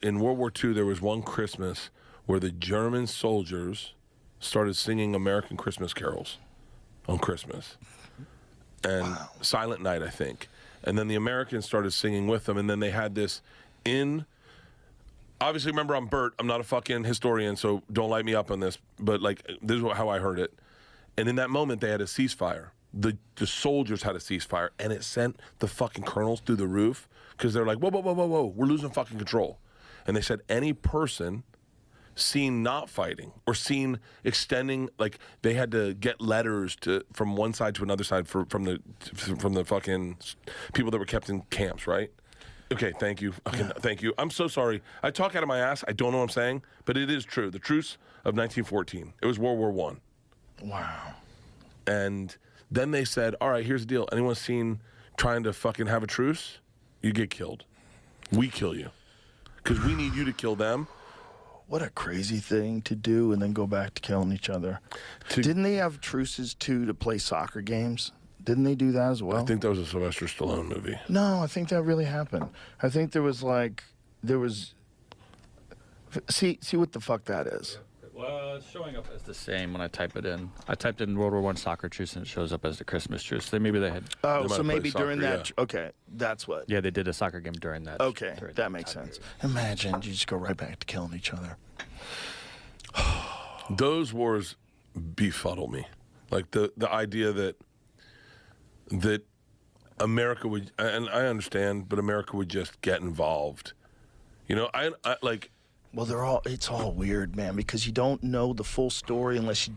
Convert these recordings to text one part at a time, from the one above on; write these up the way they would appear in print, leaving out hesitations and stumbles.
in World War II, there was one Christmas where the German soldiers started singing American Christmas carols on Christmas. And Silent Night, I think. And then the Americans started singing with them, and then they had this obviously, remember, I'm Bert. I'm not a fucking historian, so don't light me up on this. But, like, this is how I heard it. And in that moment, they had a ceasefire. The soldiers had a ceasefire, and it sent the fucking colonels through the roof because they're like, whoa, whoa, whoa, whoa, whoa, we're losing fucking control. And they said any person seen not fighting or seen extending, like, they had to get letters from one side to another side from the fucking people that were kept in camps, right? Okay, thank you. Okay, thank you. I'm so sorry. I talk out of my ass. I don't know what I'm saying, but it is true. The truce of 1914. It was World War I. Wow. And then they said, all right, here's the deal. Anyone seen trying to fucking have a truce? You get killed. We kill you. Because we need you to kill them. What a crazy thing to do and then go back to killing each other. Didn't they have truces, too, to play soccer games? Didn't they do that as well? I think that was a Sylvester Stallone movie. No, I think that really happened. I think see what the fuck that is. Well, it's showing up as the same when I type it in. I typed in World War I soccer truce and it shows up as the Christmas truce. So maybe they had... Oh, so maybe during that... Yeah. Okay, that's what... Yeah, they did a soccer game during that. Okay, that makes sense. Imagine, you just go right back to killing each other. Those wars befuddle me. Like the idea that America would, and I understand, but America would just get involved. You know, I like... Well, it's all weird, man, because you don't know the full story unless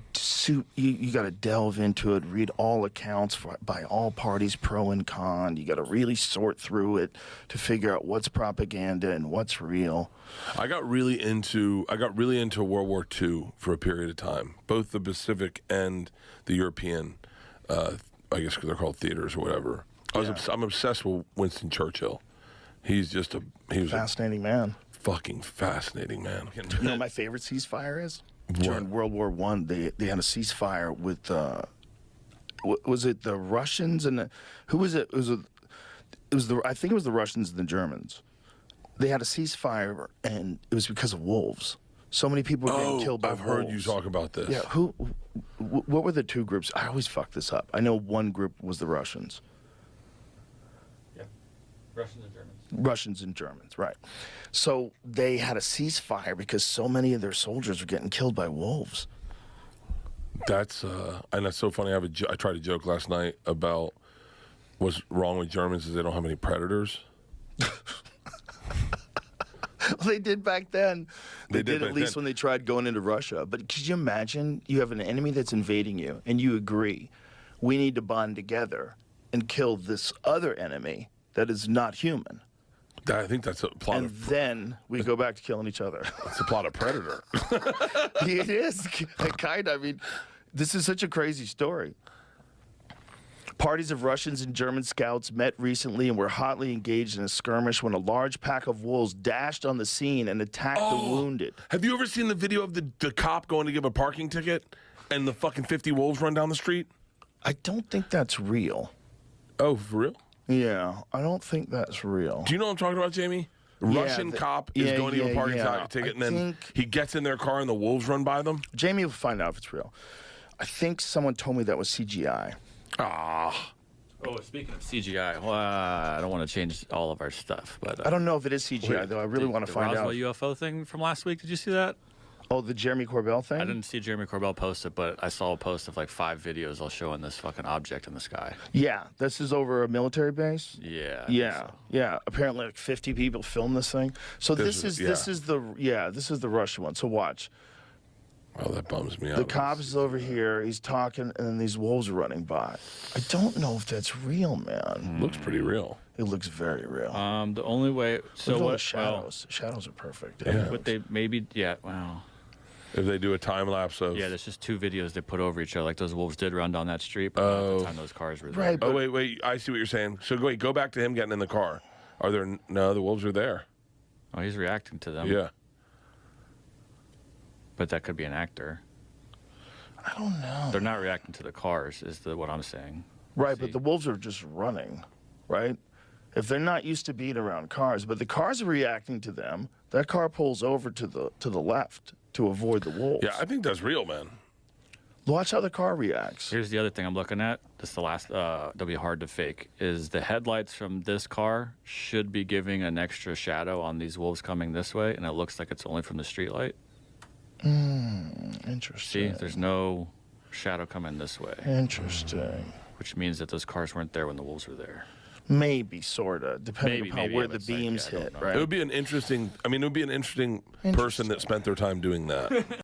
you got to delve into it, read all accounts by all parties, pro and con. You got to really sort through it to figure out what's propaganda and what's real. I got really into World War II for a period of time, both the Pacific and the European. I guess because they're called theaters or whatever. I'm obsessed with Winston Churchill. He was fascinating man. Fucking fascinating man. You know what my favorite ceasefire is? What? During World War I, they had a ceasefire with was it the Russians and who was it? I think it was the Russians and the Germans. They had a ceasefire and it was because of wolves. So many people were getting killed by wolves. I've heard you talk about this. Yeah, what were the two groups? I always fuck this up. I know one group was the Russians. Yeah, Russians and Germans. Russians and Germans, right. So they had a ceasefire because so many of their soldiers were getting killed by wolves. That's so funny. I tried to joke last night about what's wrong with Germans is they don't have any predators. Well, they did back then. They did at least when they tried going into Russia. But could you imagine you have an enemy that's invading you and you agree, we need to bond together and kill this other enemy that is not human. I think that's a plot and then we go back to killing each other. It's a plot of Predator. It is. Kind of. I mean, this is such a crazy story. Parties of Russians and German scouts met recently and were hotly engaged in a skirmish when a large pack of wolves dashed on the scene and attacked the wounded. Have you ever seen the video of the cop going to give a parking ticket and the fucking 50 wolves run down the street? I don't think that's real. Oh, for real? Yeah, I don't think that's real. Do you know what I'm talking about, Jamie? Russian cop is going to give a parking ticket and then he gets in their car and the wolves run by them? Jamie will find out if it's real. I think someone told me that was CGI. Ah. Oh, speaking of CGI, well, I don't want to change all of our stuff, but I don't know if it is CGI though. I really want to find out. The Roswell UFO thing from last week. Did you see that? Oh, the Jeremy Corbell thing? I didn't see Jeremy Corbell post it, but I saw a post of like 5 videos all showing this fucking object in the sky. Yeah, this is over a military base. Yeah. Yeah, so. Yeah. Apparently, like 50 people filmed this thing. So this is the Russian one. So watch. Oh, that bums me out. The cop is over here. He's talking, and then these wolves are running by. I don't know if that's real, man. Looks pretty real. It looks very real. The only way. So what? What? The shadows. The shadows are perfect. Yeah. But they maybe. Yeah. Wow. If they do a time lapse of... Yeah, there's just 2 videos they put over each other. Like those wolves did run down that street, but not at the time those cars were there. Right. Oh, wait. I see what you're saying. So go back to him getting in the car. Are there... No, the wolves are there. Oh, he's reacting to them. Yeah. But that could be an actor. I don't know. They're not reacting to the cars, is what I'm saying. Right, but the wolves are just running, right? If they're not used to being around cars, but the cars are reacting to them, that car pulls over to the left to avoid the wolves. Yeah, I think that's real, man. Watch how the car reacts. Here's the other thing I'm looking at. This is the last, that'll be hard to fake, is the headlights from this car should be giving an extra shadow on these wolves coming this way, and it looks like it's only from the street light. Interesting. See, there's no shadow coming this way, Interesting. which means that those cars weren't there when the wolves were there. Maybe, sorta, depending Maybe, on where it the looks like, beams yeah, I don't hit, know. right? It would be an interesting. I mean, it would be an interesting person that spent their time doing that.